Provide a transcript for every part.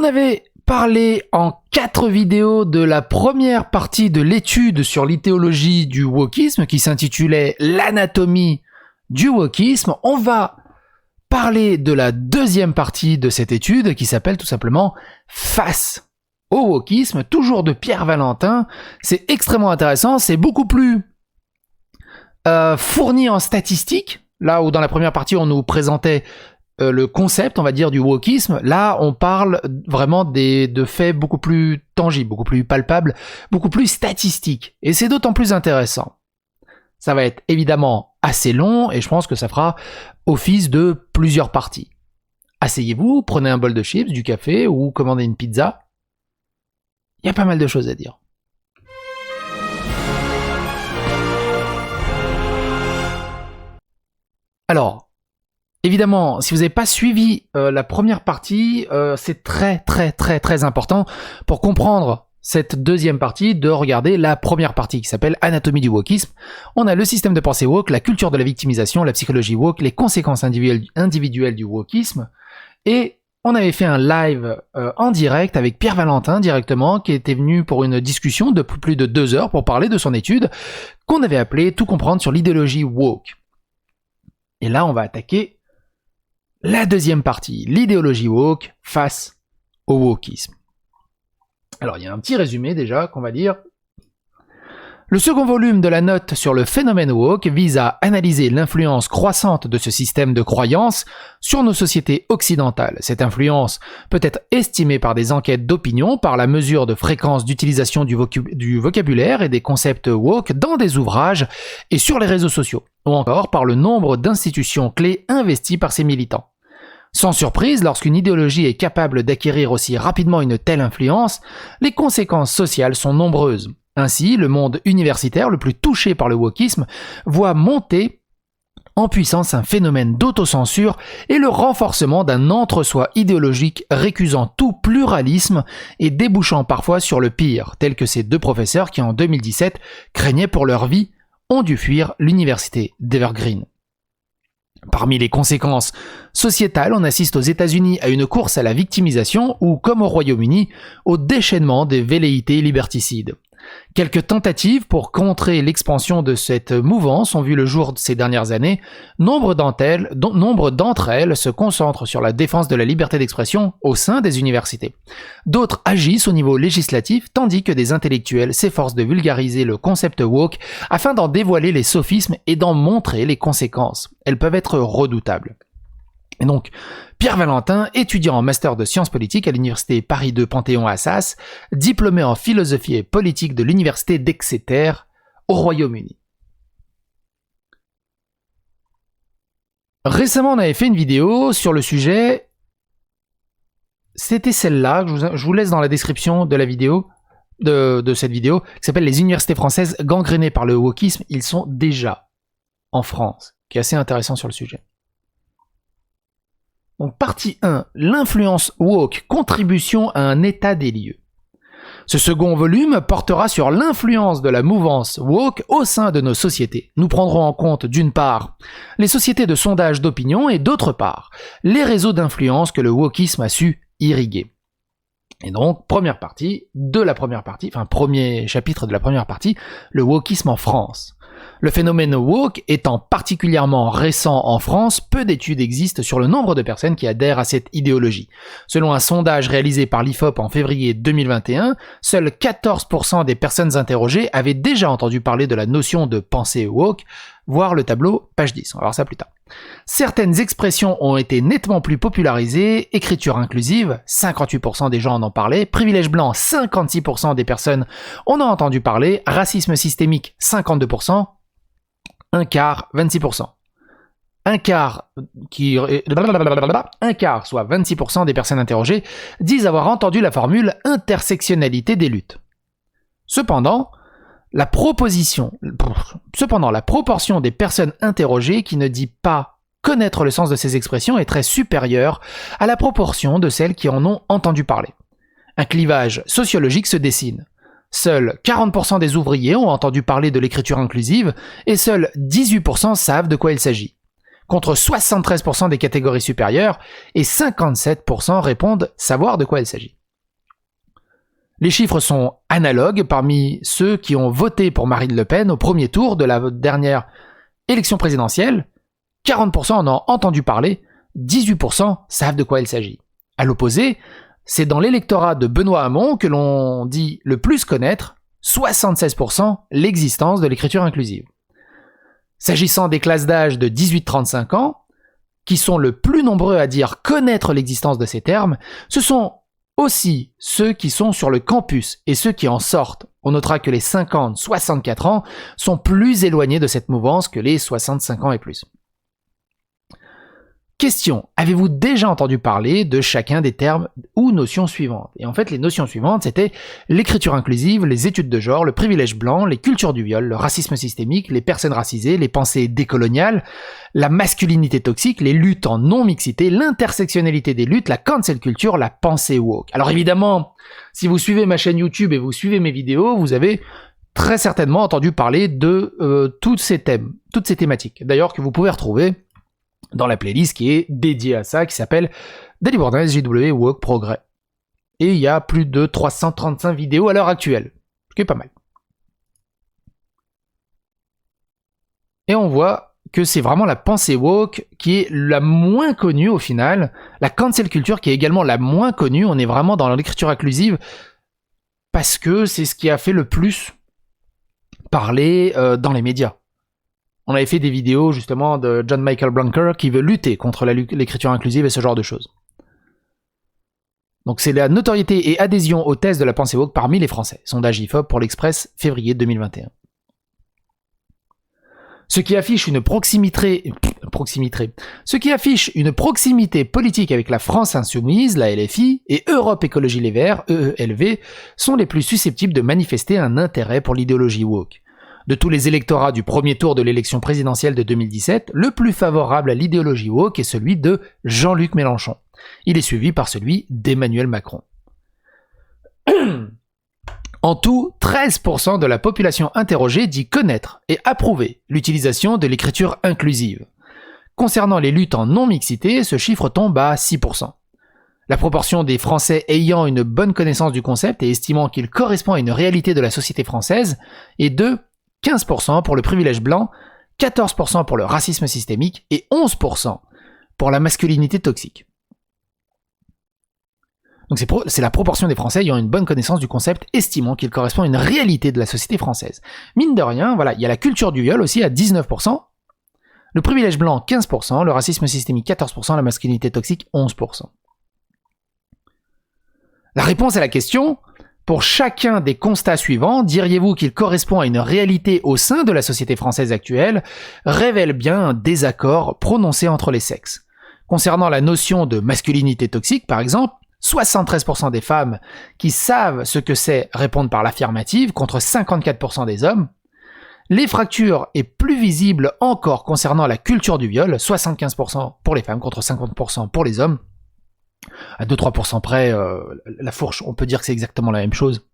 On avait parlé en 4 vidéos de la première partie de l'étude sur l'idéologie du wokisme qui s'intitulait l'anatomie du wokisme. On va parler de la deuxième partie de cette étude qui s'appelle tout simplement Face au wokisme, toujours de Pierre Valentin. C'est extrêmement intéressant, c'est beaucoup plus fourni en statistiques, là où dans la première partie on nous présentait le concept, on va dire, du wokisme. Là on parle vraiment de faits beaucoup plus tangibles, beaucoup plus palpables, beaucoup plus statistiques, et c'est d'autant plus intéressant. Ça va être évidemment assez long et je pense que ça fera office de plusieurs parties. Asseyez-vous, prenez un bol de chips, du café ou commandez une pizza. Il y a pas mal de choses à dire. Alors, évidemment, si vous n'avez pas suivi la première partie, c'est très important pour comprendre cette deuxième partie de regarder la première partie qui s'appelle Anatomie du wokisme. On a le système de pensée woke, la culture de la victimisation, la psychologie woke, les conséquences individuelles du wokisme, et on avait fait un live en direct avec Pierre Valentin directement, qui était venu pour une discussion de plus de 2 heures pour parler de son étude qu'on avait appelée Tout comprendre sur l'idéologie woke. Et là, on va attaquer la deuxième partie, l'idéologie woke face au wokisme. Alors, il y a un petit résumé déjà qu'on va dire. Le second volume de la note sur le phénomène woke vise à analyser l'influence croissante de ce système de croyances sur nos sociétés occidentales. Cette influence peut être estimée par des enquêtes d'opinion, par la mesure de fréquence d'utilisation du vocabulaire et des concepts woke dans des ouvrages et sur les réseaux sociaux, ou encore par le nombre d'institutions clés investies par ces militants. Sans surprise, lorsqu'une idéologie est capable d'acquérir aussi rapidement une telle influence, les conséquences sociales sont nombreuses. Ainsi, le monde universitaire, le plus touché par le wokisme, voit monter en puissance un phénomène d'autocensure et le renforcement d'un entre-soi idéologique récusant tout pluralisme et débouchant parfois sur le pire, tels que ces 2 professeurs qui en 2017 craignaient pour leur vie, ont dû fuir l'université d'Evergreen. Parmi les conséquences sociétales, on assiste aux États-Unis à une course à la victimisation ou, comme au Royaume-Uni, au déchaînement des velléités liberticides. Quelques tentatives pour contrer l'expansion de cette mouvance ont vu le jour ces dernières années. Nombre d'entre elles se concentrent sur la défense de la liberté d'expression au sein des universités. D'autres agissent au niveau législatif, tandis que des intellectuels s'efforcent de vulgariser le concept woke afin d'en dévoiler les sophismes et d'en montrer les conséquences. Elles peuvent être redoutables. Et donc, Pierre Valentin, étudiant en master de sciences politiques à l'université Paris 2 Panthéon-Assas, diplômé en philosophie et politique de l'université d'Exeter au Royaume-Uni. Récemment, on avait fait une vidéo sur le sujet. C'était celle-là, je vous laisse dans la description de la vidéo, de cette vidéo, qui s'appelle « Les universités françaises gangrénées par le wokisme, ils sont déjà en France », qui est assez intéressant sur le sujet. Donc partie 1, l'influence woke, contribution à un état des lieux. Ce second volume portera sur l'influence de la mouvance woke au sein de nos sociétés. Nous prendrons en compte d'une part les sociétés de sondage d'opinion et d'autre part les réseaux d'influence que le wokisme a su irriguer. Et donc, premier chapitre de la première partie, le wokisme en France. Le phénomène woke étant particulièrement récent en France, peu d'études existent sur le nombre de personnes qui adhèrent à cette idéologie. Selon un sondage réalisé par l'IFOP en février 2021, seuls 14% des personnes interrogées avaient déjà entendu parler de la notion de pensée woke, voir le tableau, page 10, on va voir ça plus tard. Certaines expressions ont été nettement plus popularisées, écriture inclusive, 58% des gens en ont parlé, privilège blanc, 56% des personnes en ont entendu parler, racisme systémique, 52%, un quart, 26%. Un quart, soit 26% des personnes interrogées, disent avoir entendu la formule intersectionnalité des luttes. Cependant, la proportion des personnes interrogées qui ne dit pas connaître le sens de ces expressions est très supérieure à la proportion de celles qui en ont entendu parler. Un clivage sociologique se dessine. Seuls 40% des ouvriers ont entendu parler de l'écriture inclusive et seuls 18% savent de quoi il s'agit. contre 73% des catégories supérieures, et 57% répondent savoir de quoi il s'agit. Les chiffres sont analogues parmi ceux qui ont voté pour Marine Le Pen au premier tour de la dernière élection présidentielle. 40% en ont entendu parler, 18% savent de quoi il s'agit. À l'opposé, c'est dans l'électorat de Benoît Hamon que l'on dit le plus connaître, 76%, l'existence de l'écriture inclusive. S'agissant des classes d'âge de 18-35 ans, qui sont le plus nombreux à dire connaître l'existence de ces termes, ce sont aussi ceux qui sont sur le campus et ceux qui en sortent. On notera que les 50-64 ans sont plus éloignés de cette mouvance que les 65 ans et plus. Question, avez-vous déjà entendu parler de chacun des termes ou notions suivantes? Et en fait, les notions suivantes, c'était l'écriture inclusive, les études de genre, le privilège blanc, les cultures du viol, le racisme systémique, les personnes racisées, les pensées décoloniales, la masculinité toxique, les luttes en non-mixité, l'intersectionnalité des luttes, la cancel culture, la pensée woke. Alors évidemment, si vous suivez ma chaîne YouTube et vous suivez mes vidéos, vous avez très certainement entendu parler de tous ces thèmes, toutes ces thématiques. D'ailleurs, que vous pouvez retrouver dans la playlist qui est dédiée à ça, qui s'appelle Daily Borders JW Woke Progrès. Et il y a plus de 335 vidéos à l'heure actuelle, ce qui est pas mal. Et on voit que c'est vraiment la pensée woke qui est la moins connue au final, la cancel culture qui est également la moins connue, on est vraiment dans l'écriture inclusive, parce que c'est ce qui a fait le plus parler dans les médias. On avait fait des vidéos justement de John Michael Blanker qui veut lutter contre l'écriture inclusive et ce genre de choses. Donc c'est la notoriété et adhésion aux thèses de la pensée woke parmi les Français. Sondage IFOP pour l'Express, février 2021. Ce qui affiche une proximité politique avec la France Insoumise, la LFI, et Europe Écologie Les Verts, EELV, sont les plus susceptibles de manifester un intérêt pour l'idéologie woke. De tous les électorats du premier tour de l'élection présidentielle de 2017, le plus favorable à l'idéologie woke est celui de Jean-Luc Mélenchon. Il est suivi par celui d'Emmanuel Macron. En tout, 13% de la population interrogée dit connaître et approuver l'utilisation de l'écriture inclusive. Concernant les luttes en non-mixité, ce chiffre tombe à 6%. La proportion des Français ayant une bonne connaissance du concept et estimant qu'il correspond à une réalité de la société française est de 15% pour le privilège blanc, 14% pour le racisme systémique et 11% pour la masculinité toxique. Donc c'est la proportion des Français ayant une bonne connaissance du concept, estimant qu'il correspond à une réalité de la société française. Mine de rien, voilà, il y a la culture du viol aussi à 19%, le privilège blanc 15%, le racisme systémique 14%, la masculinité toxique 11%. La réponse à la question: pour chacun des constats suivants, diriez-vous qu'il correspond à une réalité au sein de la société française actuelle, révèle bien un désaccord prononcé entre les sexes. Concernant la notion de masculinité toxique, par exemple, 73% des femmes qui savent ce que c'est répondent par l'affirmative, contre 54% des hommes. Les fractures est plus visible encore concernant la culture du viol, 75% pour les femmes contre 50% pour les hommes. À 2-3% près, la fourche, on peut dire que c'est exactement la même chose.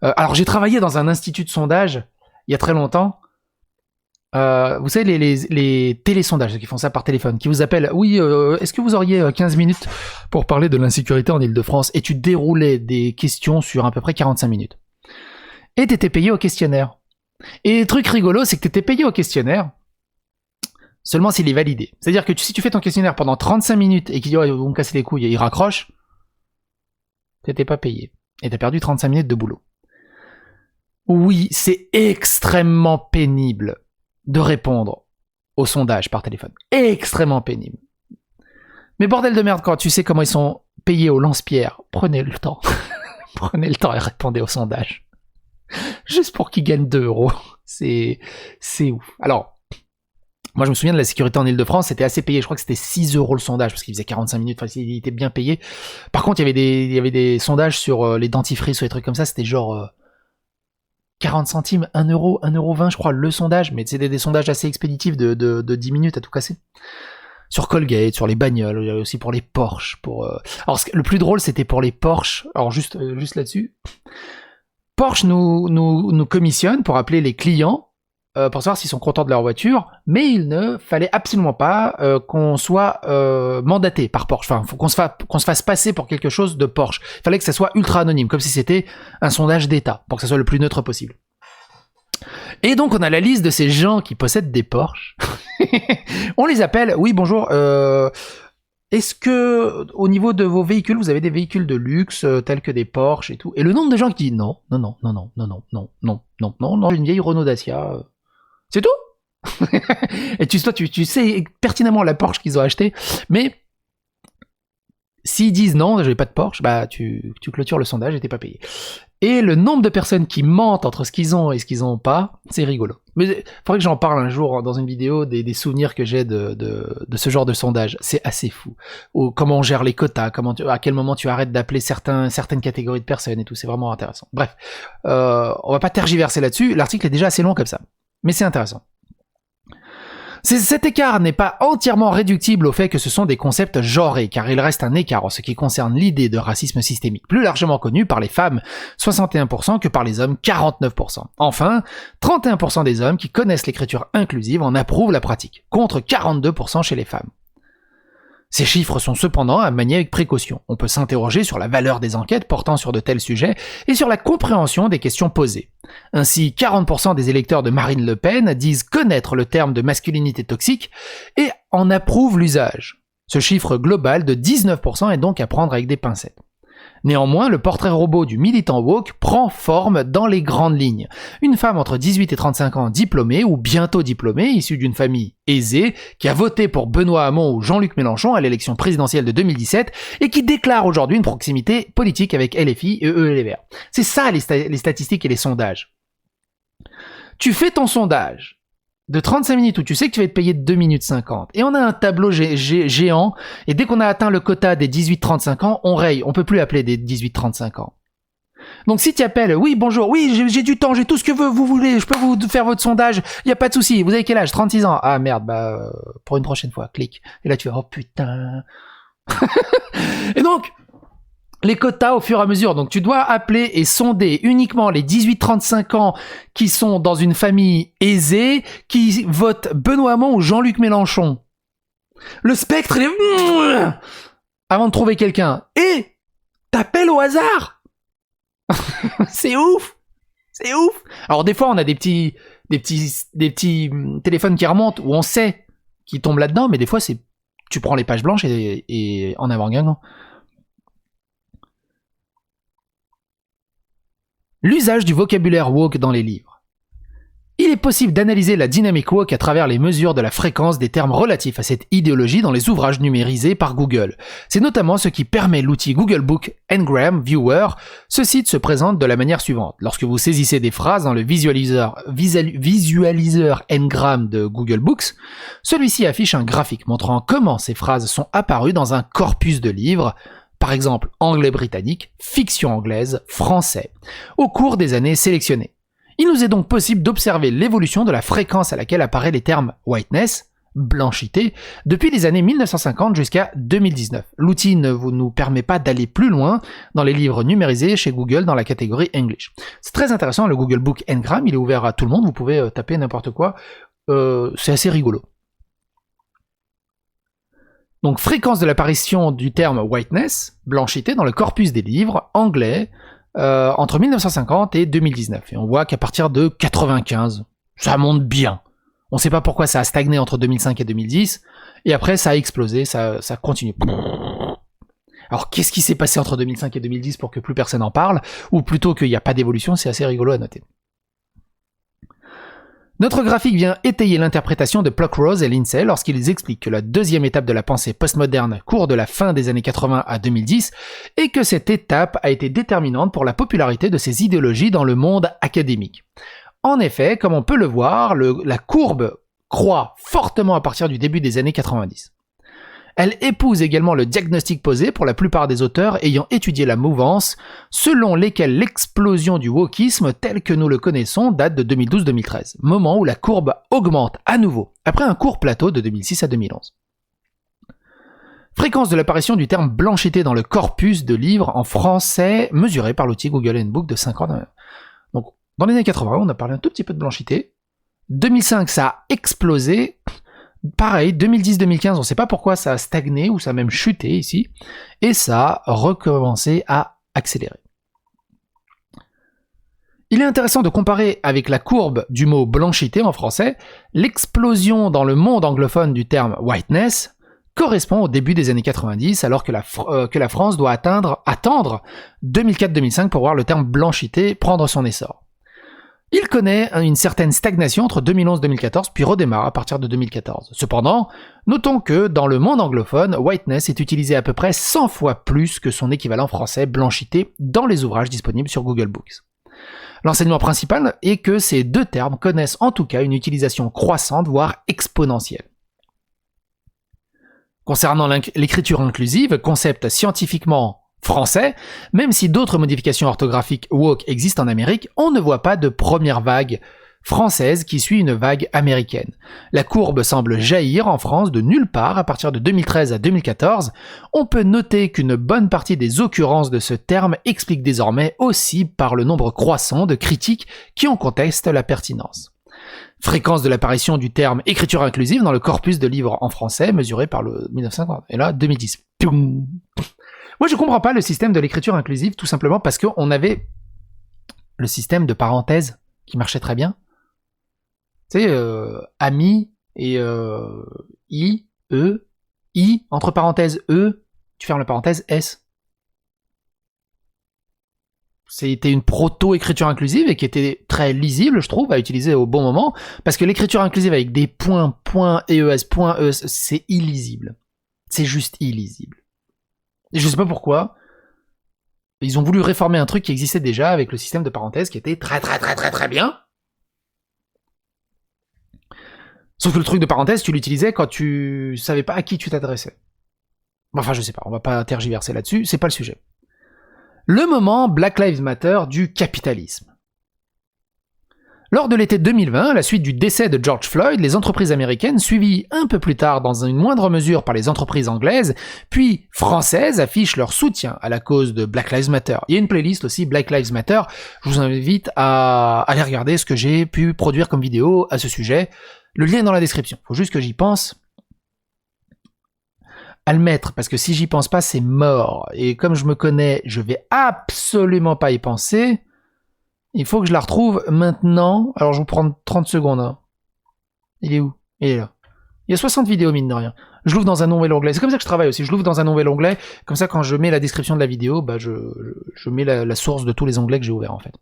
Alors j'ai travaillé dans un institut de sondage il y a très longtemps. Vous savez, les télésondages, ceux qui font ça par téléphone, qui vous appellent: oui, est-ce que vous auriez 15 minutes pour parler de l'insécurité en Ile-de-France? Et tu déroulais des questions sur à peu près 45 minutes. Et t'étais payé au questionnaire. Et le truc rigolo, c'est que t'étais payé au questionnaire seulement s'il est validé. C'est-à-dire que si tu fais ton questionnaire pendant 35 minutes et qu'il dit: oh, ils vont me casser les couilles, et il raccroche, t'étais pas payé. Et t'as perdu 35 minutes de boulot. Oui, c'est extrêmement pénible de répondre au sondage par téléphone. Extrêmement pénible. Mais bordel de merde, quand tu sais comment ils sont payés au lance-pierre, prenez le temps. Prenez le temps et répondez au sondage. Juste pour qu'ils gagnent 2 euros. C'est ouf. Alors, moi je me souviens de la sécurité en Ile-de-France, c'était assez payé. Je crois que c'était 6 euros le sondage, parce qu'il faisait 45 minutes, enfin il était bien payé. Par contre, il y avait des sondages sur les dentifrices ou des trucs comme ça, c'était genre 40 centimes, 1 euro, 1,20 euro, je crois, le sondage, mais c'était des sondages assez expéditifs de 10 minutes à tout casser. Sur Colgate, sur les bagnoles, aussi pour les Porsche. Alors le plus drôle, c'était pour les Porsche. Alors juste là-dessus, Porsche nous commissionne pour appeler les clients pour savoir s'ils sont contents de leur voiture, mais il ne fallait absolument pas qu'on soit mandaté par Porsche. Enfin, faut qu'on se fasse passer pour quelque chose de Porsche. Il fallait que ça soit ultra anonyme, comme si c'était un sondage d'État, pour que ça soit le plus neutre possible. Et donc on a la liste de ces gens qui possèdent des Porsche. On les appelle, oui bonjour, est-ce que au niveau de vos véhicules, vous avez des véhicules de luxe tels que des Porsche et tout? Et le nombre de gens qui disent non, une vieille Renault Dacia, c'est tout. Et tu sais pertinemment la Porsche qu'ils ont acheté, mais s'ils disent non, j'ai pas de Porsche, bah tu clôtures le sondage et t'es pas payé. Et le nombre de personnes qui mentent entre ce qu'ils ont et ce qu'ils ont pas, c'est rigolo. Mais il faudrait que j'en parle un jour dans une vidéo des souvenirs que j'ai de ce genre de sondage. C'est assez fou. Ou comment on gère les quotas, à quel moment tu arrêtes d'appeler certaines catégories de personnes et tout. C'est vraiment intéressant. Bref, on va pas tergiverser là-dessus. L'article est déjà assez long comme ça. Mais c'est intéressant. Cet écart n'est pas entièrement réductible au fait que ce sont des concepts genrés, car il reste un écart en ce qui concerne l'idée de racisme systémique, plus largement connu par les femmes, 61%, que par les hommes, 49%. Enfin, 31% des hommes qui connaissent l'écriture inclusive en approuvent la pratique, contre 42% chez les femmes. Ces chiffres sont cependant à manier avec précaution. On peut s'interroger sur la valeur des enquêtes portant sur de tels sujets et sur la compréhension des questions posées. Ainsi, 40% des électeurs de Marine Le Pen disent connaître le terme de masculinité toxique et en approuvent l'usage. Ce chiffre global de 19% est donc à prendre avec des pincettes. Néanmoins, le portrait robot du militant woke prend forme dans les grandes lignes. Une femme entre 18 et 35 ans diplômée ou bientôt diplômée, issue d'une famille aisée, qui a voté pour Benoît Hamon ou Jean-Luc Mélenchon à l'élection présidentielle de 2017 et qui déclare aujourd'hui une proximité politique avec LFI et eux les Verts. C'est ça les statistiques et les sondages. Tu fais ton sondage de 35 minutes où tu sais que tu vas être payé 2 minutes 50. Et on a un tableau géant, et dès qu'on a atteint le quota des 18-35 ans, on raye, on peut plus appeler des 18-35 ans. Donc si tu appelles, oui bonjour, oui j'ai du temps, j'ai tout ce que vous voulez, je peux vous faire votre sondage, y a pas de souci, vous avez quel âge? 36 ans. Ah merde, bah pour une prochaine fois, clique. Et là tu vas, oh putain. Et donc, les quotas au fur et à mesure. Donc tu dois appeler et sonder uniquement les 18-35 ans qui sont dans une famille aisée, qui votent Benoît Hamon ou Jean-Luc Mélenchon. Le spectre, il est... avant de trouver quelqu'un. Et t'appelles au hasard. C'est ouf. C'est ouf. Alors des fois, on a des petits téléphones qui remontent où on sait qu'ils tombent là-dedans, mais des fois, c'est tu prends les pages blanches et en avant Guingamp. L'usage du vocabulaire woke dans les livres. Il est possible d'analyser la dynamique woke à travers les mesures de la fréquence des termes relatifs à cette idéologie dans les ouvrages numérisés par Google. C'est notamment ce qui permet l'outil Google Book Ngram Viewer. Ce site se présente de la manière suivante. Lorsque vous saisissez des phrases dans le visualiseur Ngram de Google Books, celui-ci affiche un graphique montrant comment ces phrases sont apparues dans un corpus de livres, par exemple anglais-britannique, fiction anglaise, français, au cours des années sélectionnées. Il nous est donc possible d'observer l'évolution de la fréquence à laquelle apparaît les termes whiteness, blanchité, depuis les années 1950 jusqu'à 2019. L'outil ne nous permet pas d'aller plus loin dans les livres numérisés chez Google dans la catégorie English. C'est très intéressant, le Google Book Ngram, il est ouvert à tout le monde, vous pouvez taper n'importe quoi, c'est assez rigolo. Donc fréquence de l'apparition du terme whiteness, blanchité, dans le corpus des livres anglais entre 1950 et 2019. Et on voit qu'à partir de 95, ça monte bien. On ne sait pas pourquoi ça a stagné entre 2005 et 2010, et après ça a explosé, ça continue. Alors qu'est-ce qui s'est passé entre 2005 et 2010 pour que plus personne en parle, ou plutôt qu'il n'y a pas d'évolution, c'est assez rigolo à noter. Notre graphique vient étayer l'interprétation de Pluckrose et Lindsay lorsqu'ils expliquent que la deuxième étape de la pensée postmoderne court de la fin des années 80 à 2010 et que cette étape a été déterminante pour la popularité de ces idéologies dans le monde académique. En effet, comme on peut le voir, la courbe croît fortement à partir du début des années 90. Elle épouse également le diagnostic posé pour la plupart des auteurs ayant étudié la mouvance, selon lesquels l'explosion du wokisme tel que nous le connaissons date de 2012-2013, moment où la courbe augmente à nouveau, après un court plateau de 2006 à 2011. Fréquence de l'apparition du terme blanchité dans le corpus de livres en français mesuré par l'outil Google Handbook de 5 ans. Donc, dans les années 80, on a parlé un tout petit peu de blanchité. 2005, ça a explosé. Pareil, 2010-2015, on ne sait pas pourquoi ça a stagné ou ça a même chuté ici. Et ça a recommencé à accélérer. Il est intéressant de comparer avec la courbe du mot blanchité en français. L'explosion dans le monde anglophone du terme whiteness correspond au début des années 90, alors que la France doit attendre 2004-2005 pour voir le terme blanchité prendre son essor. Il connaît une certaine stagnation entre 2011-2014, puis redémarre à partir de 2014. Cependant, notons que dans le monde anglophone, whiteness est utilisé à peu près 100 fois plus que son équivalent français blanchité dans les ouvrages disponibles sur Google Books. L'enseignement principal est que ces deux termes connaissent en tout cas une utilisation croissante, voire exponentielle. Concernant l'écriture inclusive, concept scientifiquement français, même si d'autres modifications orthographiques woke existent en Amérique, on ne voit pas de première vague française qui suit une vague américaine. La courbe semble jaillir en France de nulle part à partir de 2013 à 2014. On peut noter qu'une bonne partie des occurrences de ce terme explique désormais aussi par le nombre croissant de critiques qui en contestent la pertinence. Fréquence de l'apparition du terme écriture inclusive dans le corpus de livres en français mesuré par le 1950 et là 2010. Moi je comprends pas le système de l'écriture inclusive tout simplement parce qu'on avait le système de parenthèses qui marchait très bien. Tu sais, ami et i, e, i, entre parenthèses e, tu fermes la parenthèse s. C'était une proto-écriture inclusive et qui était très lisible, je trouve, à utiliser au bon moment, parce que l'écriture inclusive avec des points, ES, c'est illisible. C'est juste illisible. Et je sais pas pourquoi. Ils ont voulu réformer un truc qui existait déjà avec le système de parenthèses qui était très bien. Sauf que le truc de parenthèse, tu l'utilisais quand tu savais pas à qui tu t'adressais. Enfin, je sais pas, on va pas tergiverser là-dessus, c'est pas le sujet. Le moment Black Lives Matter du capitalisme. Lors de l'été 2020, à la suite du décès de George Floyd, les entreprises américaines, suivies un peu plus tard dans une moindre mesure par les entreprises anglaises, puis françaises, affichent leur soutien à la cause de Black Lives Matter. Il y a une playlist aussi, Black Lives Matter, je vous invite à aller regarder ce que j'ai pu produire comme vidéo à ce sujet. Le lien est dans la description, faut juste que j'y pense à le mettre, parce que si j'y pense pas, c'est mort. Et comme je me connais, je vais absolument pas y penser. Il faut que je la retrouve maintenant. Alors je vais vous prendre 30 secondes. Hein. Il est où? Il est là. Il y a 60 vidéos, mine de rien. Je l'ouvre dans un nouvel onglet. C'est comme ça que je travaille aussi. Je l'ouvre dans un nouvel onglet. Comme ça, quand je mets la description de la vidéo, bah je mets la source de tous les onglets que j'ai ouverts, en fait.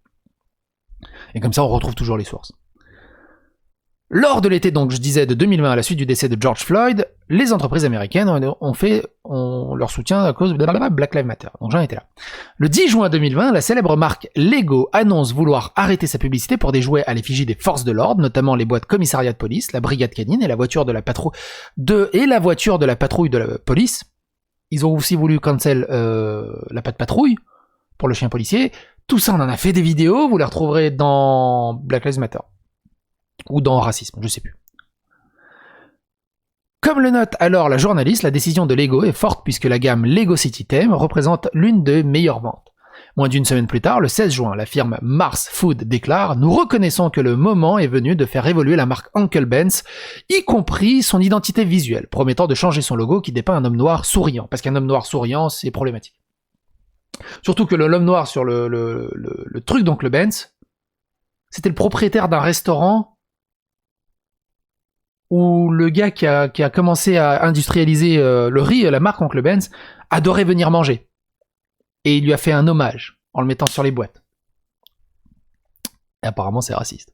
Et comme ça, on retrouve toujours les sources. Lors de l'été, donc, je disais, de 2020, à la suite du décès de George Floyd, les entreprises américaines ont leur soutien à cause de Black Lives Matter. Donc j'en étais là. Le 10 juin 2020, la célèbre marque Lego annonce vouloir arrêter sa publicité pour des jouets à l'effigie des forces de l'ordre, notamment les boîtes commissariat de police, la brigade canine et la voiture de la patrouille de la police. Ils ont aussi voulu cancel la patte patrouille pour le chien policier. Tout ça, on en a fait des vidéos. Vous les retrouverez dans Black Lives Matter. Ou dans racisme, je sais plus. Comme le note alors la journaliste, la décision de Lego est forte puisque la gamme Lego City Theme représente l'une des meilleures ventes. Moins d'une semaine plus tard, le 16 juin, la firme Mars Food déclare « Nous reconnaissons que le moment est venu de faire évoluer la marque Uncle Ben's, y compris son identité visuelle, promettant de changer son logo qui dépeint un homme noir souriant. » Parce qu'un homme noir souriant, c'est problématique. Surtout que l'homme noir sur le truc d'Uncle Ben's, c'était le propriétaire d'un restaurant où le gars qui a commencé à industrialiser le riz, la marque Uncle Ben's, adorait venir manger. Et il lui a fait un hommage en le mettant sur les boîtes. Et apparemment, c'est raciste.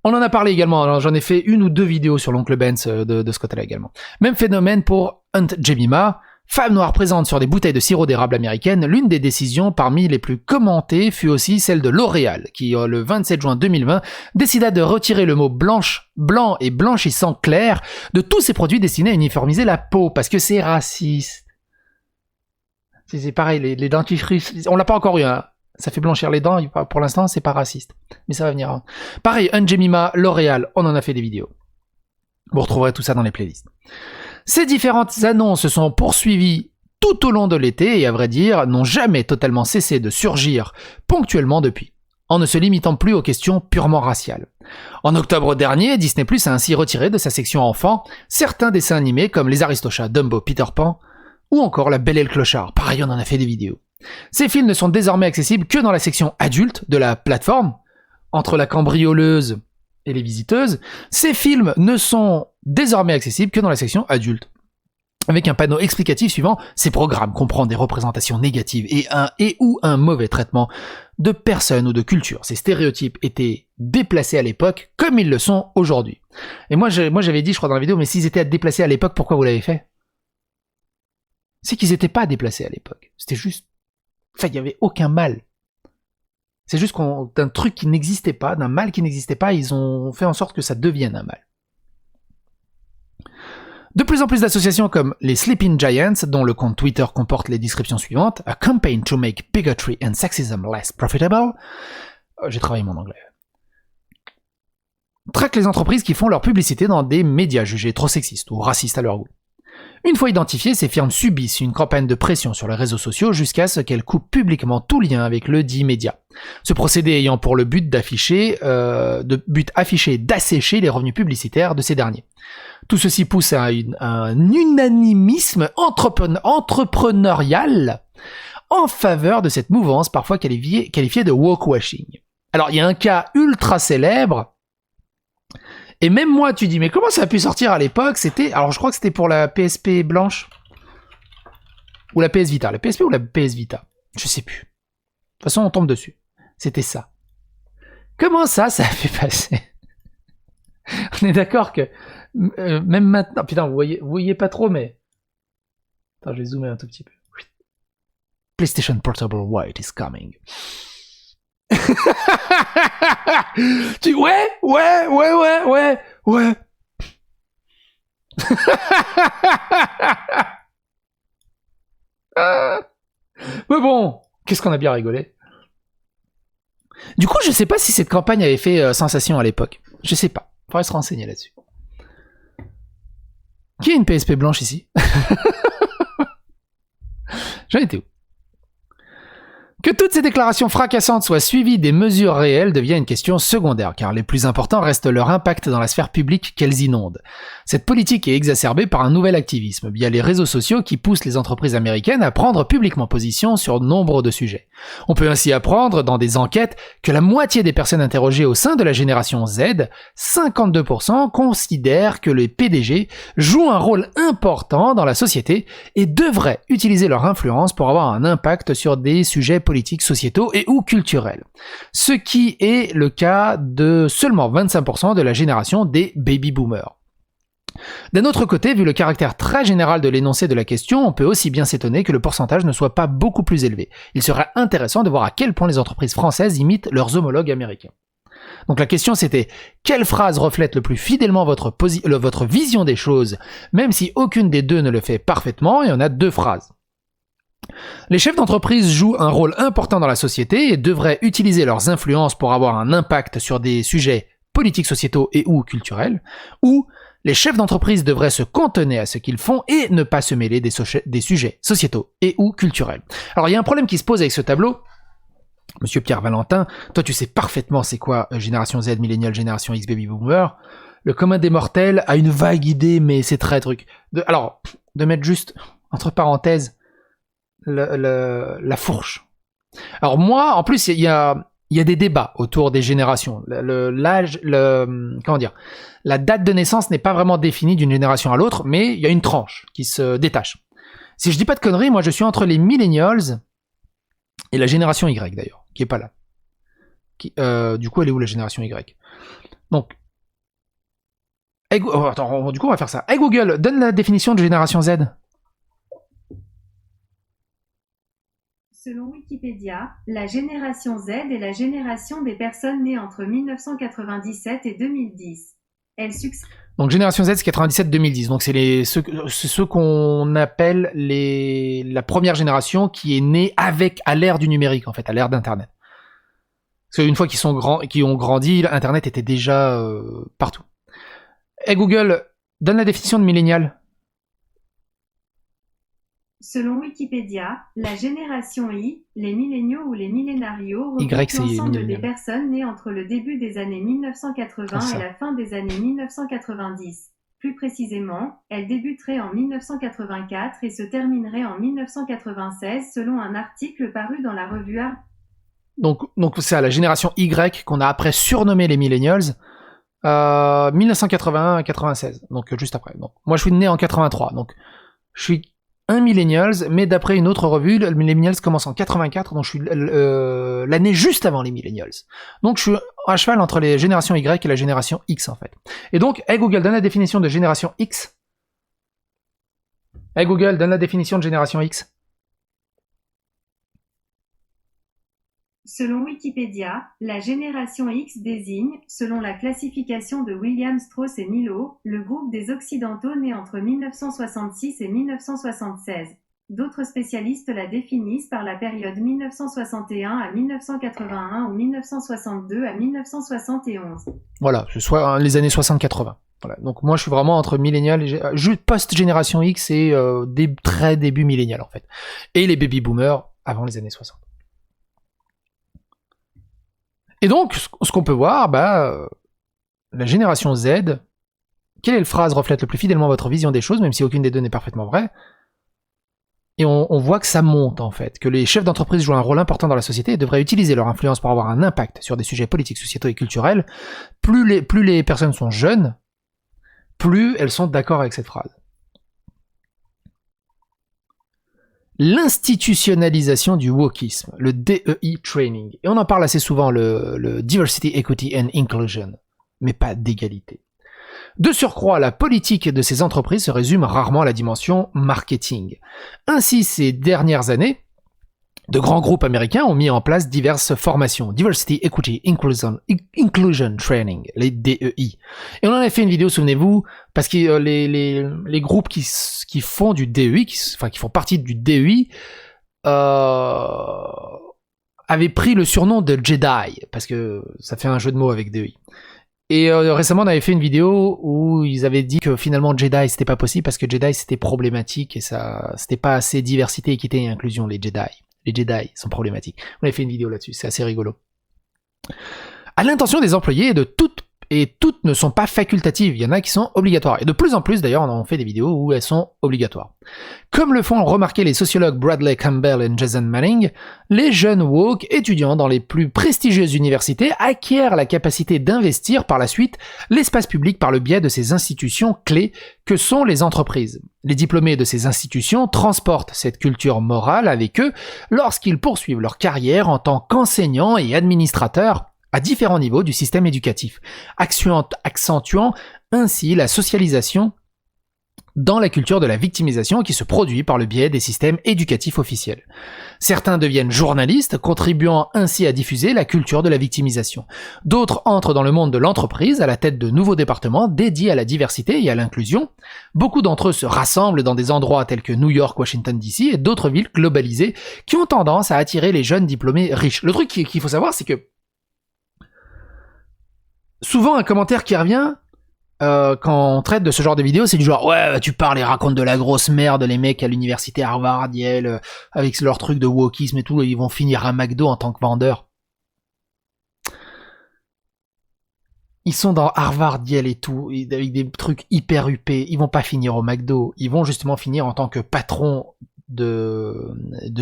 On en a parlé également, alors j'en ai fait une ou deux vidéos sur l'Oncle Ben's de ce côté-là également. Même phénomène pour Aunt Jemima. Femme noire présente sur des bouteilles de sirop d'érable américaine, l'une des décisions parmi les plus commentées fut aussi celle de L'Oréal, qui le 27 juin 2020 décida de retirer le mot blanc et blanchissant clair de tous ses produits destinés à uniformiser la peau, parce que c'est raciste. C'est pareil, les dentifrices, on l'a pas encore eu, hein. Ça fait blanchir les dents, pour l'instant c'est pas raciste, mais ça va venir. Hein. Pareil, Aunt Jemima, L'Oréal, on en a fait des vidéos. Vous retrouverez tout ça dans les playlists. Ces différentes annonces se sont poursuivies tout au long de l'été et, à vrai dire, n'ont jamais totalement cessé de surgir ponctuellement depuis. en ne se limitant plus aux questions purement raciales. En octobre dernier, Disney+ a ainsi retiré de sa section enfants certains dessins animés comme Les Aristochats, Dumbo, Peter Pan ou encore La Belle et le Clochard. Pareil, on en a fait des vidéos. Ces films ne sont désormais accessibles que dans la section adulte de la plateforme. Entre la cambrioleuse et les visiteuses, ces films ne sont désormais accessibles que dans la section adulte. Avec un panneau explicatif suivant, ces programmes comprennent des représentations négatives et ou un mauvais traitement de personnes ou de cultures. Ces stéréotypes étaient déplacés à l'époque comme ils le sont aujourd'hui. Et moi j'avais dit, je crois dans la vidéo, mais s'ils étaient déplacés à l'époque, pourquoi vous l'avez fait? C'est qu'ils n'étaient pas déplacés à l'époque. C'était juste... Enfin, il n'y avait aucun mal. C'est juste d'un truc qui n'existait pas, d'un mal qui n'existait pas, ils ont fait en sorte que ça devienne un mal. De plus en plus d'associations comme les Sleeping Giants, dont le compte Twitter comporte les descriptions suivantes, A campaign to make bigotry and sexism less profitable, j'ai travaillé mon anglais, traquent les entreprises qui font leur publicité dans des médias jugés trop sexistes ou racistes à leur goût. Une fois identifiées, ces firmes subissent une campagne de pression sur les réseaux sociaux jusqu'à ce qu'elles coupent publiquement tout lien avec le dit média. Ce procédé ayant pour le but d'afficher d'assécher les revenus publicitaires de ces derniers. Tout ceci pousse à un unanimisme entrepreneurial en faveur de cette mouvance parfois qualifiée de wokewashing. Alors il y a un cas ultra célèbre. Et même moi, tu dis, mais comment ça a pu sortir à l'époque? Alors je crois que c'était pour la PSP blanche. Ou la PS Vita. La PSP ou la PS Vita? Je sais plus. De toute façon, on tombe dessus. C'était ça. Comment ça a fait passer? On est d'accord que, même maintenant, putain, vous voyez pas trop, mais... Attends, je vais zoomer un tout petit peu. PlayStation Portable White is coming. Ouais. Mais bon, qu'est-ce qu'on a bien rigolé. Du coup, je sais pas si cette campagne avait fait sensation à l'époque. Je sais pas. Faudrait se renseigner là-dessus. Qui a une PSP blanche ici? J'en étais où? Que toutes ces déclarations fracassantes soient suivies des mesures réelles devient une question secondaire, car les plus importants restent leur impact dans la sphère publique qu'elles inondent. Cette politique est exacerbée par un nouvel activisme, via les réseaux sociaux qui poussent les entreprises américaines à prendre publiquement position sur nombre de sujets. On peut ainsi apprendre, dans des enquêtes, que la moitié des personnes interrogées au sein de la génération Z, 52%, considèrent que les PDG jouent un rôle important dans la société et devraient utiliser leur influence pour avoir un impact sur des sujets politiques, sociétaux et ou culturels. Ce qui est le cas de seulement 25% de la génération des baby-boomers. D'un autre côté, vu le caractère très général de l'énoncé de la question, on peut aussi bien s'étonner que le pourcentage ne soit pas beaucoup plus élevé. Il serait intéressant de voir à quel point les entreprises françaises imitent leurs homologues américains. Donc la question c'était, quelle phrase reflète le plus fidèlement votre vision des choses, même si aucune des deux ne le fait parfaitement, et on a deux phrases. Les chefs d'entreprise jouent un rôle important dans la société et devraient utiliser leurs influences pour avoir un impact sur des sujets politiques, sociétaux et ou culturels, ou les chefs d'entreprise devraient se cantonner à ce qu'ils font et ne pas se mêler des sujets sociétaux et ou culturels. Alors il y a un problème qui se pose avec ce tableau. Monsieur Pierre Valentin, toi tu sais parfaitement c'est quoi génération Z, millénial, génération X, baby boomer. Le commun des mortels a une vague idée, mais c'est très truc. De mettre juste, entre parenthèses, la fourche. Alors moi, en plus, il y a des débats autour des générations. La date de naissance n'est pas vraiment définie d'une génération à l'autre, mais il y a une tranche qui se détache. Si je dis pas de conneries, moi je suis entre les millennials et la génération Y d'ailleurs, qui est pas là. Du coup, elle est où la génération Y? Donc, du coup, on va faire ça. Hey Google, donne la définition de génération Z. Selon Wikipédia, la génération Z est la génération des personnes nées entre 1997 et 2010. Elle succède. Donc génération Z, c'est 97-2010. Donc c'est ceux qu'on appelle la première génération qui est née à l'ère du numérique, en fait, à l'ère d'Internet. Parce qu'une fois qu'ils ont grandi, Internet était déjà partout. Hey Google, donne la définition de millénial. Selon Wikipédia, la génération Y, les milléniaux ou les millénarios Y, regroupent c'est l'ensemble des millénial. personnes nées entre le début des années 1980 Ah, c'est et ça. la fin des années 1990. Plus précisément, elle débuterait en 1984 et se terminerait en 1996 selon un article paru dans la revue Art. Donc c'est à la génération Y qu'on a après surnommé les millennials, 1981 à 96, donc juste après. Donc, moi je suis né en 83, donc je suis un millennials, mais d'après une autre revue, les millennials commencent en 84, donc je suis l'année juste avant les millennials. Donc je suis à cheval entre les générations Y et la génération X en fait. Et donc, hey Google, donne la définition de génération X. Hey Google, donne la définition de génération X. Selon Wikipédia, la génération X désigne, selon la classification de William Strauss et Milo, le groupe des Occidentaux nés entre 1966 et 1976. D'autres spécialistes la définissent par la période 1961 à 1981 ou 1962 à 1971. Voilà, soit les années 60-80. Voilà. Donc moi je suis vraiment entre millénial et post-génération X et très début millénial en fait. Et les baby boomers avant les années 60. Et donc, ce qu'on peut voir, la génération Z, quelle phrase reflète le plus fidèlement votre vision des choses, même si aucune des deux n'est parfaitement vraie. Et on voit que ça monte en fait, que les chefs d'entreprise jouent un rôle important dans la société et devraient utiliser leur influence pour avoir un impact sur des sujets politiques, sociétaux et culturels. Plus les personnes sont jeunes, plus elles sont d'accord avec cette phrase. L'institutionnalisation du wokisme, le DEI training. Et on en parle assez souvent, le Diversity, Equity and Inclusion, mais pas d'égalité. De surcroît, la politique de ces entreprises se résume rarement à la dimension marketing. Ainsi, ces dernières années, de grands groupes américains ont mis en place diverses formations, Diversity, Equity, Inclusion Training, les DEI. Et on en a fait une vidéo, souvenez-vous, parce que les groupes qui font du DEI, qui font partie du DEI, avaient pris le surnom de Jedi, parce que ça fait un jeu de mots avec DEI. Et récemment, on avait fait une vidéo où ils avaient dit que finalement Jedi c'était pas possible parce que Jedi c'était problématique et ça c'était pas assez diversité, équité et inclusion les Jedi. Les Jedi sont problématiques. On avait fait une vidéo là-dessus, c'est assez rigolo. À l'intention des employés, toutes ne sont pas facultatives, il y en a qui sont obligatoires. Et de plus en plus, d'ailleurs, on en fait des vidéos où elles sont obligatoires. Comme le font remarquer les sociologues Bradley Campbell et Jason Manning, les jeunes woke étudiants dans les plus prestigieuses universités acquièrent la capacité d'investir par la suite l'espace public par le biais de ces institutions clés que sont les entreprises. Les diplômés de ces institutions transportent cette culture morale avec eux lorsqu'ils poursuivent leur carrière en tant qu'enseignants et administrateurs à différents niveaux du système éducatif, accentuant ainsi la socialisation dans la culture de la victimisation qui se produit par le biais des systèmes éducatifs officiels. Certains deviennent journalistes, contribuant ainsi à diffuser la culture de la victimisation. D'autres entrent dans le monde de l'entreprise à la tête de nouveaux départements dédiés à la diversité et à l'inclusion. Beaucoup d'entre eux se rassemblent dans des endroits tels que New York, Washington DC et d'autres villes globalisées qui ont tendance à attirer les jeunes diplômés riches. Le truc qu'il faut savoir, c'est que souvent un commentaire qui revient quand on traite de ce genre de vidéos, c'est du genre ouais tu parles et racontes de la grosse merde, les mecs à l'université Harvard, Yale, avec leur truc de wokisme et tout, ils vont finir à McDo en tant que vendeurs. Ils sont dans Harvard, Yale et tout, avec des trucs hyper huppés, ils vont pas finir au McDo, ils vont justement finir en tant que patron de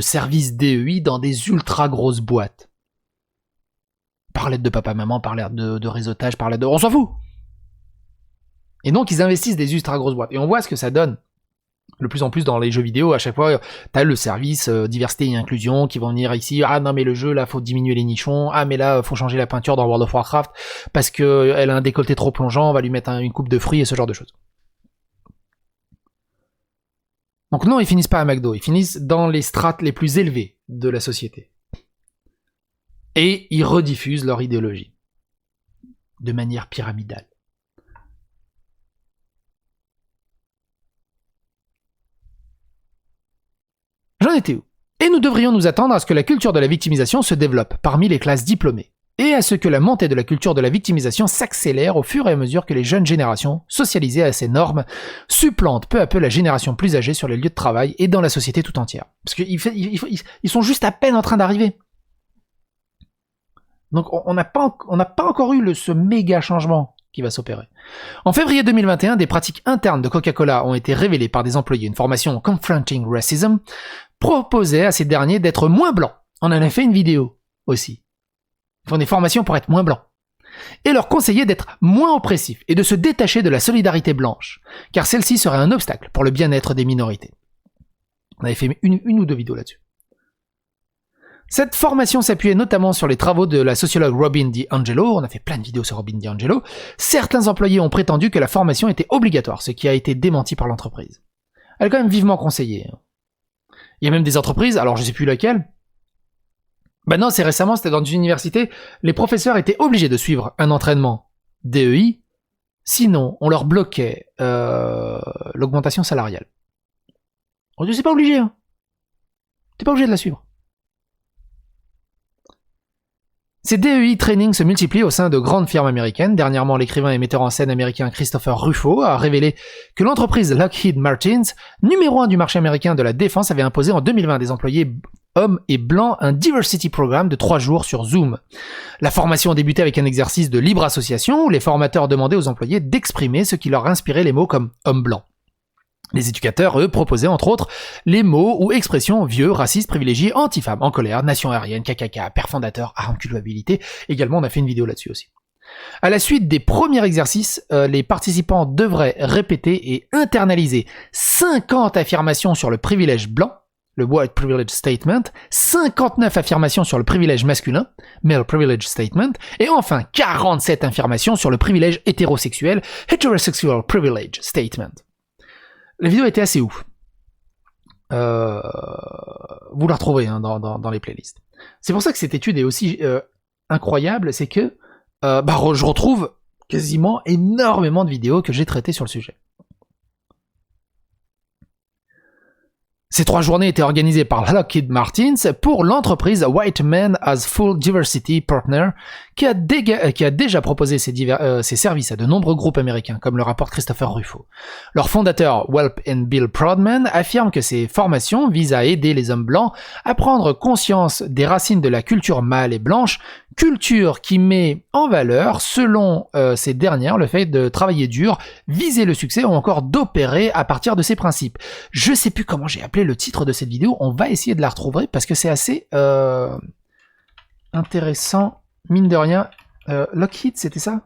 services DEI dans des ultra grosses boîtes. Parler de papa-maman, parler de réseautage, parler de... On s'en fout. Et donc, ils investissent des ultra grosses boîtes. Et on voit ce que ça donne. De plus en plus dans les jeux vidéo, à chaque fois, t'as le service diversité et inclusion qui vont venir ici. Ah non, mais le jeu, là, faut diminuer les nichons. Ah, mais là, faut changer la peinture dans World of Warcraft parce que elle a un décolleté trop plongeant, on va lui mettre une coupe de fruits et ce genre de choses. Donc non, ils finissent pas à McDo. Ils finissent dans les strates les plus élevées de la société. Et ils rediffusent leur idéologie. De manière pyramidale. J'en étais où ? Et nous devrions nous attendre à ce que la culture de la victimisation se développe parmi les classes diplômées. et à ce que la montée de la culture de la victimisation s'accélère au fur et à mesure que les jeunes générations, socialisées à ces normes, supplantent peu à peu la génération plus âgée sur les lieux de travail et dans la société tout entière. Parce qu'ils sont juste à peine en train d'arriver. Donc on n'a pas encore eu ce méga changement qui va s'opérer. En février 2021, des pratiques internes de Coca-Cola ont été révélées par des employés. Une formation Confronting Racism proposait à ces derniers d'être moins blancs. On en a fait une vidéo aussi. Ils font des formations pour être moins blancs. Et leur conseiller d'être moins oppressifs et de se détacher de la solidarité blanche, car celle-ci serait un obstacle pour le bien-être des minorités. On avait fait une ou deux vidéos là-dessus. Cette formation s'appuyait notamment sur les travaux de la sociologue Robin DiAngelo. On a fait plein de vidéos sur Robin DiAngelo. Certains employés ont prétendu que la formation était obligatoire, ce qui a été démenti par l'entreprise. Elle est quand même vivement conseillée. Il y a même des entreprises, alors je sais plus laquelle. Ben non, c'est récemment, c'était dans une université, les professeurs étaient obligés de suivre un entraînement DEI, sinon on leur bloquait l'augmentation salariale. On dit c'est pas obligé, hein. T'es pas obligé de la suivre. Ces DEI training se multiplient au sein de grandes firmes américaines. Dernièrement, l'écrivain et metteur en scène américain Christopher Rufo a révélé que l'entreprise Lockheed Martin, numéro 1 du marché américain de la défense, avait imposé en 2020 des employés hommes et blancs un Diversity Programme de 3 jours sur Zoom. La formation débutait avec un exercice de libre association où les formateurs demandaient aux employés d'exprimer ce qui leur inspirait les mots comme homme blanc. Les éducateurs, eux, proposaient entre autres les mots ou expressions vieux, racistes, privilégiés, anti-femmes, en colère, nation aérienne, KKK, père fondateur, inculpabilité. Également, on a fait une vidéo là-dessus aussi. À la suite des premiers exercices, les participants devraient répéter et internaliser 50 affirmations sur le privilège blanc, le White Privilege Statement, 59 affirmations sur le privilège masculin, Male Privilege Statement, et enfin 47 affirmations sur le privilège hétérosexuel, Heterosexual Privilege Statement. La vidéo était assez ouf. Vous la retrouvez hein, dans les playlists. C'est pour ça que cette étude est aussi incroyable, c'est que je retrouve quasiment énormément de vidéos que j'ai traitées sur le sujet. Ces 3 journées étaient organisées par Lockheed Martin pour l'entreprise White Men as Full Diversity Partner qui a déjà proposé ses services à de nombreux groupes américains, comme le rapporte Christopher Rufo. Leur fondateur, Welp and Bill Proudman, affirme que ces formations visent à aider les hommes blancs à prendre conscience des racines de la culture mâle et blanche, culture qui met en valeur, selon ces dernières, le fait de travailler dur, viser le succès ou encore d'opérer à partir de ces principes. Je sais plus comment j'ai appelé le titre de cette vidéo, on va essayer de la retrouver parce que c'est assez intéressant, mine de rien. Lockheed, c'était ça?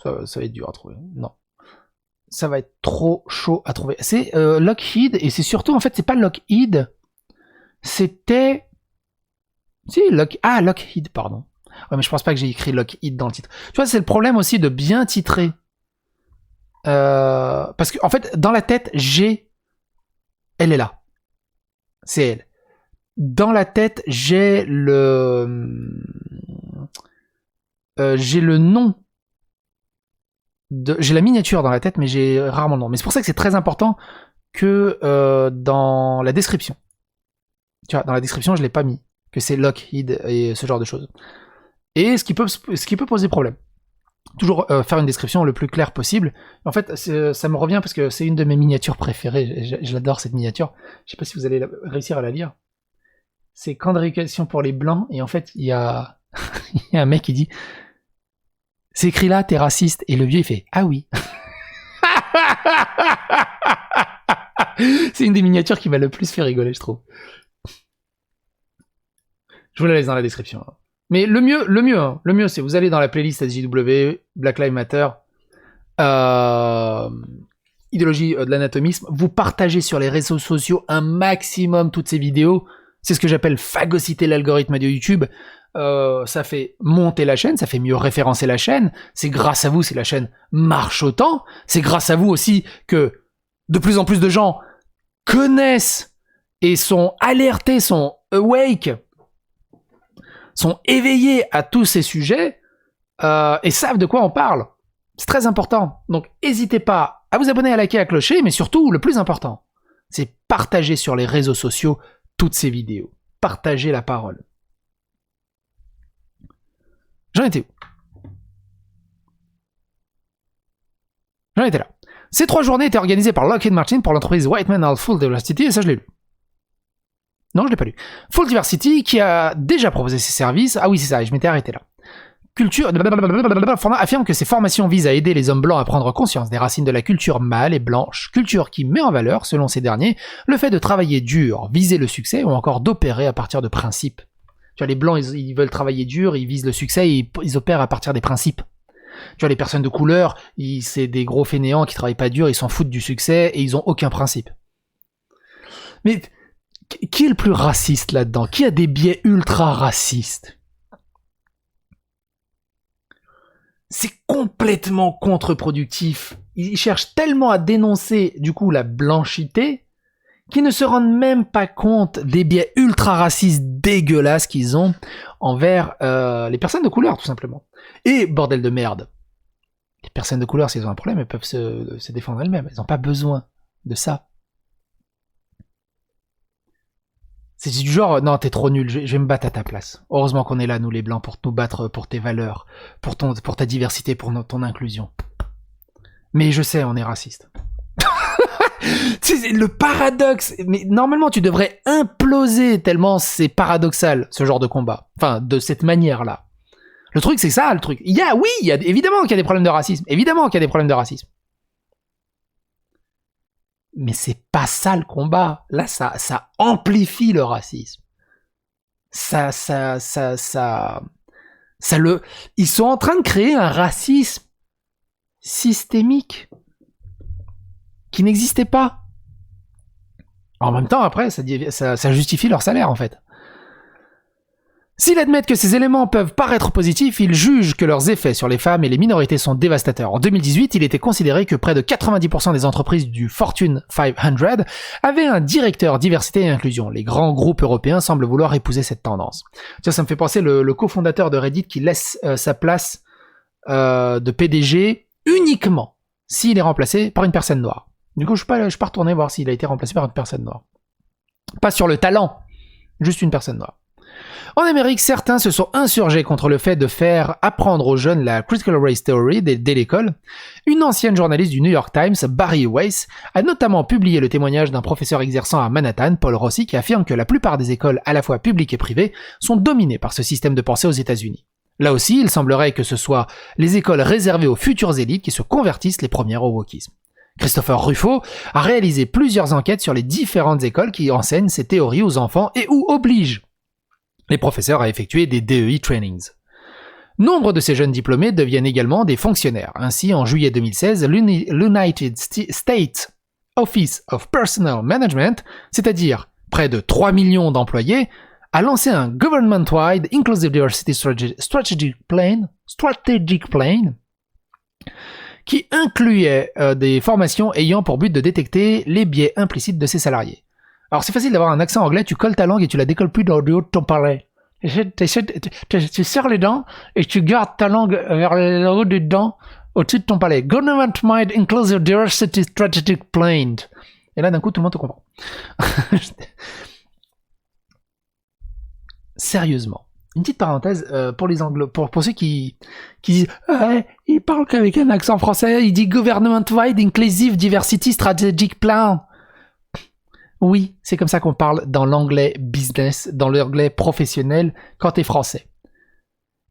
Ça va être dur à trouver. Non. Ça va être trop chaud à trouver. C'est Lockheed, et c'est surtout, en fait, c'est pas Lockheed. C'était... Si, Lockheed, pardon. Ouais, mais je pense pas que j'ai écrit Lockheed dans le titre. Tu vois, c'est le problème aussi de bien titrer. Parce que, en fait, dans la tête, elle est là. C'est elle. Dans la tête, j'ai le nom. J'ai la miniature dans la tête, mais j'ai rarement le nom. Mais c'est pour ça que c'est très important que dans la description. Tu vois, dans la description, je l'ai pas mis. Que c'est Lockheed et ce genre de choses. Et ce qui peut poser problème. Toujours faire une description le plus claire possible. En fait, ça me revient parce que c'est une de mes miniatures préférées. Je l'adore cette miniature. Je sais pas si vous allez réussir à la lire. C'est camp de rééducation pour les blancs. Et en fait, il y a un mec qui dit c'est écrit là, t'es raciste. Et le vieux il fait ah oui. C'est une des miniatures qui m'a le plus fait rigoler, je trouve. Je vous la laisse dans la description. Mais le mieux, c'est vous allez dans la playlist SJW, Black Lives Matter, idéologie de l'anatomisme, vous partagez sur les réseaux sociaux un maximum toutes ces vidéos. C'est ce que j'appelle phagocyter l'algorithme de YouTube. Ça fait monter la chaîne, ça fait mieux référencer la chaîne. C'est grâce à vous si la chaîne marche autant. C'est grâce à vous aussi que de plus en plus de gens connaissent et sont alertés, sont awake, sont éveillés à tous ces sujets et savent de quoi on parle. C'est très important. Donc, n'hésitez pas à vous abonner, à liker, à clocher, mais surtout, le plus important, c'est partager sur les réseaux sociaux toutes ces vidéos. partager la parole. J'en étais où? J'en étais là. Ces 3 journées étaient organisées par Lockheed Martin pour l'entreprise Whiteman Health Full Diversity, et ça je l'ai lu. Non, je l'ai pas lu. Full Diversity, qui a déjà proposé ses services. Ah oui, c'est ça, je m'étais arrêté là. Culture affirme que ces formations visent à aider les hommes blancs à prendre conscience des racines de la culture mâle et blanche, culture qui met en valeur, selon ces derniers, le fait de travailler dur, viser le succès ou encore d'opérer à partir de principes. Tu vois, les blancs, ils veulent travailler dur, ils visent le succès et ils opèrent à partir des principes. Tu vois, les personnes de couleur, c'est des gros fainéants qui travaillent pas dur, ils s'en foutent du succès et ils ont aucun principe. Mais qui est le plus raciste là-dedans? Qui a des biais ultra racistes? C'est complètement contre-productif. Ils cherchent tellement à dénoncer, du coup, la blanchité, qu'ils ne se rendent même pas compte des biais ultra racistes dégueulasses qu'ils ont envers les personnes de couleur, tout simplement. Et, bordel de merde, les personnes de couleur, s'ils ont un problème, elles peuvent se défendre elles-mêmes. Elles n'ont pas besoin de ça. C'est du genre, non, t'es trop nul, je vais me battre à ta place. Heureusement qu'on est là, nous les blancs, pour nous battre pour tes valeurs, pour ta diversité, pour ton inclusion. Mais je sais, on est raciste. C'est le paradoxe. Mais normalement, tu devrais imploser tellement c'est paradoxal, ce genre de combat. Enfin, de cette manière-là. Le truc, c'est ça, le truc. Évidemment qu'il y a des problèmes de racisme. Évidemment qu'il y a des problèmes de racisme. Mais c'est pas ça le combat. Là, ça amplifie le racisme. Ils sont en train de créer un racisme systémique qui n'existait pas. En même temps, après, ça justifie leur salaire, en fait. S'ils admettent que ces éléments peuvent paraître positifs, ils jugent que leurs effets sur les femmes et les minorités sont dévastateurs. En 2018, il était considéré que près de 90% des entreprises du Fortune 500 avaient un directeur diversité et inclusion. Les grands groupes européens semblent vouloir épouser cette tendance. Ça me fait penser le cofondateur de Reddit qui laisse sa place de PDG uniquement s'il est remplacé par une personne noire. Du coup, je suis pas retourné voir s'il a été remplacé par une personne noire. Pas sur le talent, juste une personne noire. En Amérique, certains se sont insurgés contre le fait de faire apprendre aux jeunes la Critical Race Theory dès l'école. Une ancienne journaliste du New York Times, Barry Weiss, a notamment publié le témoignage d'un professeur exerçant à Manhattan, Paul Rossi, qui affirme que la plupart des écoles, à la fois publiques et privées, sont dominées par ce système de pensée aux États-Unis. Là aussi, il semblerait que ce soit les écoles réservées aux futures élites qui se convertissent les premières au wokisme. Christopher Rufo a réalisé plusieurs enquêtes sur les différentes écoles qui enseignent ces théories aux enfants et ou obligent les professeurs à effectuer des DEI trainings. Nombre de ces jeunes diplômés deviennent également des fonctionnaires. Ainsi, en juillet 2016, l'United States Office of Personnel Management, c'est-à-dire près de 3 millions d'employés, a lancé un Government-Wide Inclusive Diversity Strategic Plan qui incluait des formations ayant pour but de détecter les biais implicites de ses salariés. Alors c'est facile d'avoir un accent anglais, tu colles ta langue et tu la décolles plus dans le haut de ton palais. Tu serres les dents et tu gardes ta langue vers le haut des dents au-dessus de ton palais. Government-Wide Inclusive Diversity Strategic Plan. Et là d'un coup tout le monde te comprend. Sérieusement. Une petite parenthèse pour les anglo, pour ceux qui disent il parle qu'avec un accent français, il dit Government-Wide Inclusive Diversity Strategic Plan. Oui, c'est comme ça qu'on parle dans l'anglais business, dans l'anglais professionnel, quand t'es français.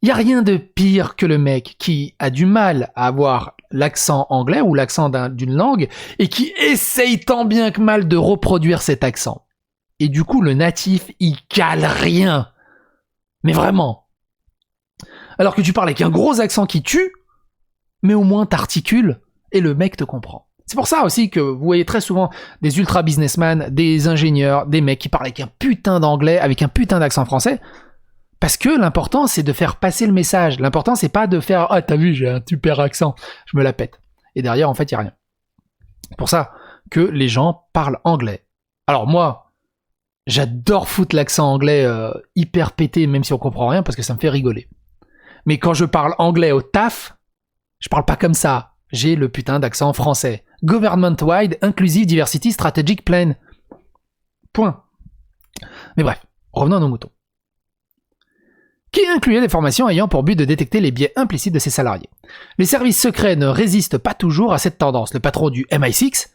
Il y a rien de pire que le mec qui a du mal à avoir l'accent anglais ou l'accent d'une langue et qui essaye tant bien que mal de reproduire cet accent. Et du coup, le natif, il cale rien. Mais vraiment. Alors que tu parles avec un gros accent qui tue, mais au moins t'articules et le mec te comprend. C'est pour ça aussi que vous voyez très souvent des ultra businessmen, des ingénieurs, des mecs qui parlent avec un putain d'anglais, avec un putain d'accent français. Parce que l'important, c'est de faire passer le message. L'important, c'est pas de faire « Ah, t'as vu, j'ai un super accent, je me la pète. » Et derrière, en fait, il y a rien. C'est pour ça que les gens parlent anglais. Alors moi, j'adore foutre l'accent anglais hyper pété, même si on comprend rien, parce que ça me fait rigoler. Mais quand je parle anglais au taf, je parle pas comme ça. J'ai le putain d'accent français. Government-Wide Inclusive Diversity Strategic Plan. Point. Mais bref. Revenons à nos moutons. Qui incluait des formations ayant pour but de détecter les biais implicites de ses salariés. Les services secrets ne résistent pas toujours à cette tendance. Le patron du MI6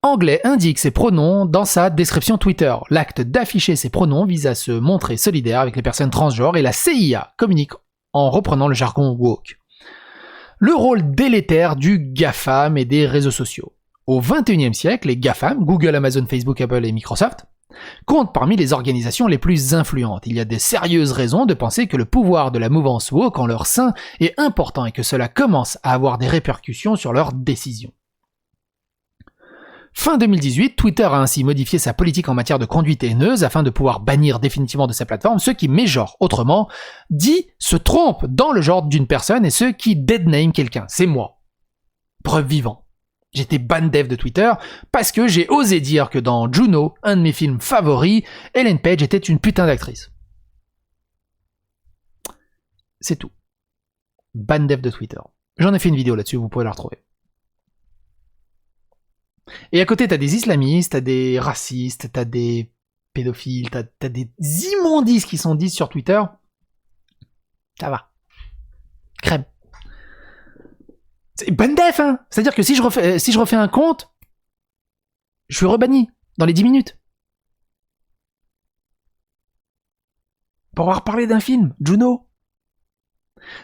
anglais indique ses pronoms dans sa description Twitter. L'acte d'afficher ses pronoms vise à se montrer solidaire avec les personnes transgenres et la CIA communique en reprenant le jargon woke. Le rôle délétère du GAFAM et des réseaux sociaux. Au XXIe siècle, les GAFAM, Google, Amazon, Facebook, Apple et Microsoft, comptent parmi les organisations les plus influentes. Il y a de sérieuses raisons de penser que le pouvoir de la mouvance woke en leur sein est important et que cela commence à avoir des répercussions sur leurs décisions. Fin 2018, Twitter a ainsi modifié sa politique en matière de conduite haineuse afin de pouvoir bannir définitivement de sa plateforme ceux qui mégenrent, autrement dit, se trompent dans le genre d'une personne et ceux qui deadname quelqu'un. C'est moi. Preuve vivante. J'étais ban dev de Twitter parce que j'ai osé dire que dans Juno, un de mes films favoris, Ellen Page était une putain d'actrice. C'est tout. Ban dev de Twitter. J'en ai fait une vidéo là-dessus, vous pouvez la retrouver. Et à côté, t'as des islamistes, t'as des racistes, t'as des pédophiles, t'as des immondices qui sont dites sur Twitter. Ça va. Crème. C'est ban def, hein. C'est-à-dire que si je refais un compte, je suis rebanni dans les 10 minutes. Pour avoir parlé d'un film, Juno.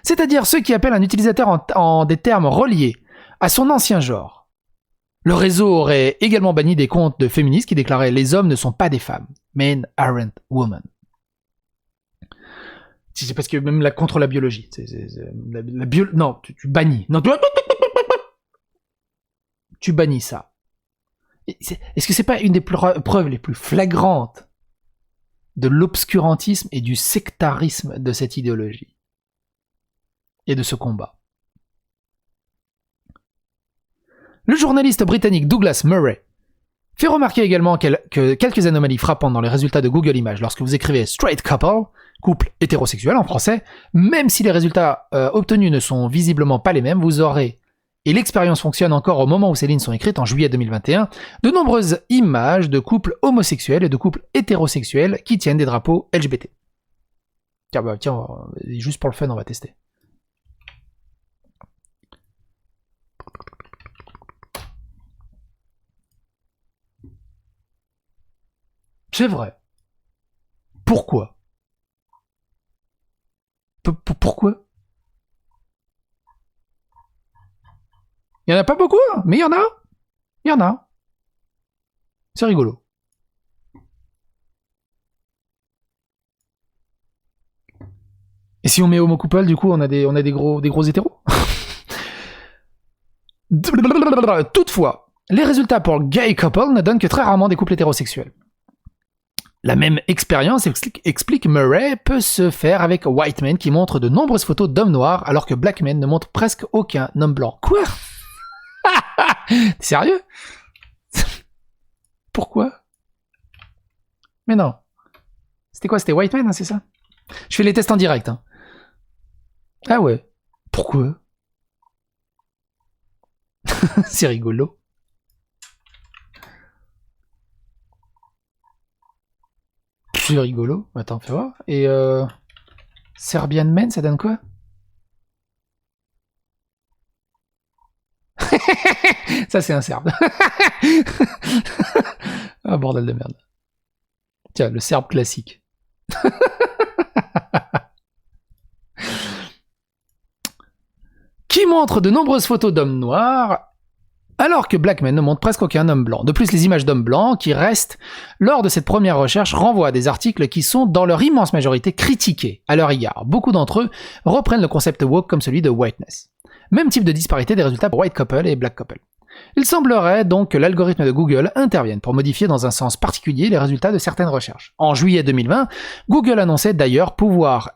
C'est-à-dire ceux qui appellent un utilisateur en des termes reliés à son ancien genre. Le réseau aurait également banni des comptes de féministes qui déclaraient « Les hommes ne sont pas des femmes. Men aren't women ». C'est parce que même contre la biologie. Non, tu bannis. Non, tu bannis ça. Est-ce que c'est pas une des preuves les plus flagrantes de l'obscurantisme et du sectarisme de cette idéologie et de ce combat? Le journaliste britannique Douglas Murray fait remarquer également que quelques anomalies frappantes dans les résultats de Google Images lorsque vous écrivez straight couple, couple hétérosexuel en français, même si les résultats obtenus ne sont visiblement pas les mêmes, vous aurez, et l'expérience fonctionne encore au moment où ces lignes sont écrites en juillet 2021, de nombreuses images de couples homosexuels et de couples hétérosexuels qui tiennent des drapeaux LGBT. Tiens, juste pour le fun, on va tester. C'est vrai. Pourquoi? Pourquoi? Il y en a pas beaucoup, hein, mais il y en a. Il y en a. C'est rigolo. Et si on met homo couple, du coup, on a des gros hétéros. Toutefois, les résultats pour gay couple ne donnent que très rarement des couples hétérosexuels. La même expérience, explique Murray, peut se faire avec white men qui montrent de nombreuses photos d'hommes noirs alors que black men ne montrent presque aucun homme blanc. Quoi? T'es sérieux? Pourquoi? Mais non. C'était quoi? C'était white men, hein, c'est ça? Je fais les tests en direct. Hein. Ah ouais. Pourquoi? C'est rigolo. C'est rigolo. Attends, fais voir. Et Serbian Men, ça donne quoi? Ça, c'est un serbe. Ah, bordel de merde. Tiens, le serbe classique. Qui montre de nombreuses photos d'hommes noirs, alors que black men ne montre presque aucun homme blanc. De plus, les images d'hommes blancs qui restent lors de cette première recherche renvoient à des articles qui sont, dans leur immense majorité, critiqués à leur égard. Beaucoup d'entre eux reprennent le concept woke comme celui de whiteness. Même type de disparité des résultats pour white couple et black couple. Il semblerait donc que l'algorithme de Google intervienne pour modifier dans un sens particulier les résultats de certaines recherches. En juillet 2020, Google annonçait d'ailleurs pouvoir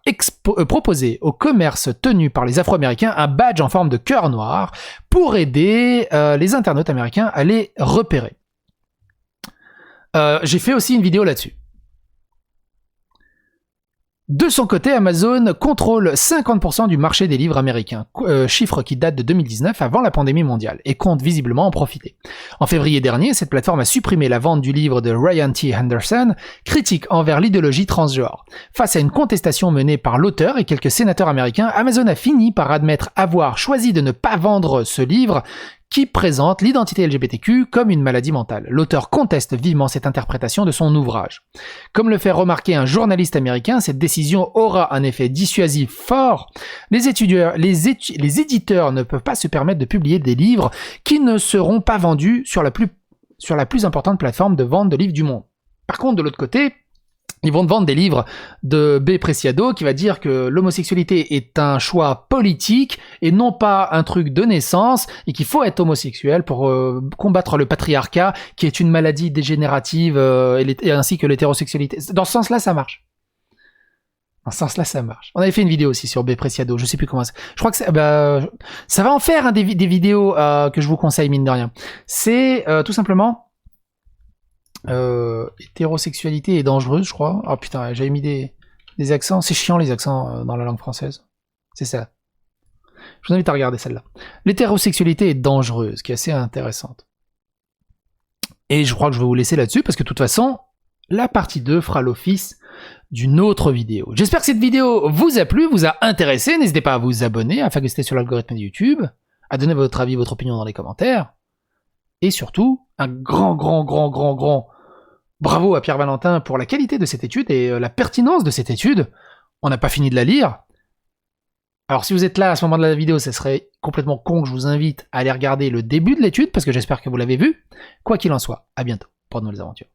proposer au commerce tenu par les Afro-Américains un badge en forme de cœur noir pour aider les internautes américains à les repérer. J'ai fait aussi une vidéo là-dessus. De son côté, Amazon contrôle 50% du marché des livres américains, chiffre qui date de 2019 avant la pandémie mondiale, et compte visiblement en profiter. En février dernier, cette plateforme a supprimé la vente du livre de Ryan T. Henderson, critique envers l'idéologie transgenre. Face à une contestation menée par l'auteur et quelques sénateurs américains, Amazon a fini par admettre avoir choisi de ne pas vendre ce livre qui présente l'identité LGBTQ comme une maladie mentale. L'auteur conteste vivement cette interprétation de son ouvrage. Comme le fait remarquer un journaliste américain, cette décision aura un effet dissuasif fort. Les éditeurs ne peuvent pas se permettre de publier des livres qui ne seront pas vendus sur la plus importante plateforme de vente de livres du monde. Par contre, de l'autre côté, ils vont te vendre des livres de B. Preciado qui va dire que l'homosexualité est un choix politique et non pas un truc de naissance et qu'il faut être homosexuel pour combattre le patriarcat qui est une maladie dégénérative ainsi que l'hétérosexualité. Dans ce sens-là, ça marche. Dans ce sens-là, ça marche. On avait fait une vidéo aussi sur B. Preciado, je sais plus comment c'est. Je crois que ça va en faire des vidéos que je vous conseille mine de rien. C'est tout simplement... hétérosexualité est dangereuse, je crois. Oh putain, j'avais mis des accents. C'est chiant les accents dans la langue française. C'est ça. Je vous invite à regarder celle-là. L'hétérosexualité est dangereuse, qui est assez intéressante. Et je crois que je vais vous laisser là-dessus, parce que de toute façon, la partie 2 fera l'office d'une autre vidéo. J'espère que cette vidéo vous a plu, vous a intéressé. N'hésitez pas à vous abonner, à phagocyter sur l'algorithme de YouTube, à donner votre avis, votre opinion dans les commentaires. Et surtout, un grand bravo à Pierre Valentin pour la qualité de cette étude et la pertinence de cette étude. On n'a pas fini de la lire. Alors si vous êtes là à ce moment de la vidéo, ça serait complètement con que je vous invite à aller regarder le début de l'étude, parce que j'espère que vous l'avez vu. Quoi qu'il en soit, à bientôt pour de nouvelles aventures.